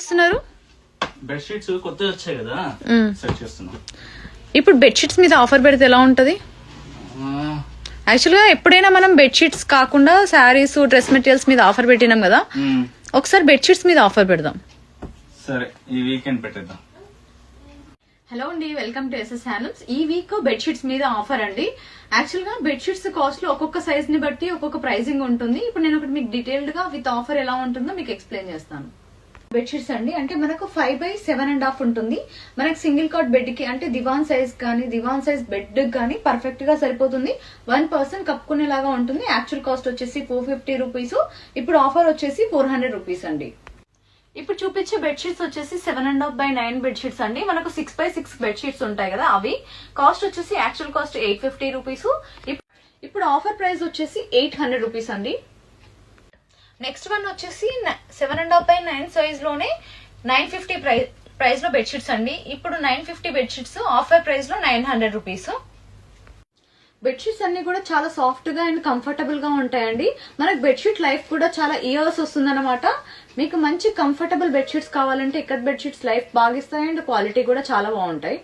ఇస్తున్నారు బెడ్షీట్స్ కొత్తగా వచ్చాయి కదా సెట్ చేస్తున్నాం. ఇప్పుడు బెడ్షీట్స్ మీద ఆఫర్ పెడితే ఎలా ఉంటది? యాక్చువల్గా ఎప్పుడైనా మనం బెడ్షీట్స్ కాకుండా శారీస్ డ్రెస్ మెటీరియల్స్ మీద ఆఫర్ పెట్టినాం కదా, ఒకసారి బెడ్షీట్స్ మీద ఆఫర్ పెడదాం. సరే, ఈ వీకెండ్ పెట్టేద్దాం. హలో అండి, వెల్కమ్ టు ఎస్ఎస్ హ్యాండ్లూమ్స్. ఈ వీక్ బెడ్షీట్స్ మీద ఆఫర్ అండి. యాక్చువల్ గా బెడ్షీట్స్ కాస్ట్ లో ఒక్కొక్క సైజ్ ని బట్టి ఒక్కొక్క ప్రైసింగ్ ఉంటుంది. ఇప్పుడు నేను ఒకటి మీకు డీటెయిల్డ్ గా విత్ ఆఫర్ ఎలా ఉంటుందో మీకు ఎక్స్ప్లెయిన్ చేస్తాను. బెడ్షీట్స్ అండి అంటే మనకు 5/7.5 ఉంటుంది. మనకు సింగిల్ కాట్ బెడ్ కి అంటే దివాన్ సైజ్ కానీ దివాన్ సైజ్ బెడ్ కానీ పర్ఫెక్ట్ గా సరిపోతుంది. 1 పర్సన్ కప్పుకునేలాగా ఉంటుంది. యాక్చువల్ కాస్ట్ వచ్చేసి 450 రూపీస్. ఇప్పుడు ఆఫర్ వచ్చేసి 400 రూపీస్ అండి. ఇప్పుడు చూపించే బెడ్షీట్స్ వచ్చేసి 7.5/9 బెడ్షీట్స్ అండి. మనకు 6/6 బెడ్షీట్స్ ఉంటాయి కదా, అవి కాస్ట్ వచ్చేసి యాక్చువల్ కాస్ట్ 850 రూపీస్. ఇప్పుడు ఆఫర్ ప్రైస్ వచ్చేసి 800 రూపీస్ అండి. నెక్స్ట్ వన్ వచ్చేసి 7.5/9 సైజ్ లోనే 950 ప్రైస్ లో బెడ్షీట్స్ అండి. ఇప్పుడు 950 బెడ్షీట్స్ ఆఫర్ ప్రైస్ లో 900 రూపీస్. బెడ్షీట్స్ అన్ని కూడా చాలా సాఫ్ట్ గా అండ్ కంఫర్టబుల్ గా ఉంటాయండి. మనకు బెడ్షీట్ లైఫ్ కూడా చాలా ఇయర్స్ వస్తుంది అనమాట. మీకు మంచి కంఫర్టబుల్ బెడ్షీట్స్ కావాలంటే ఇక్కడ బెడ్షీట్స్ లైఫ్ బాగా ఇస్తాయి అండ్ క్వాలిటీ కూడా చాలా బాగుంటాయి.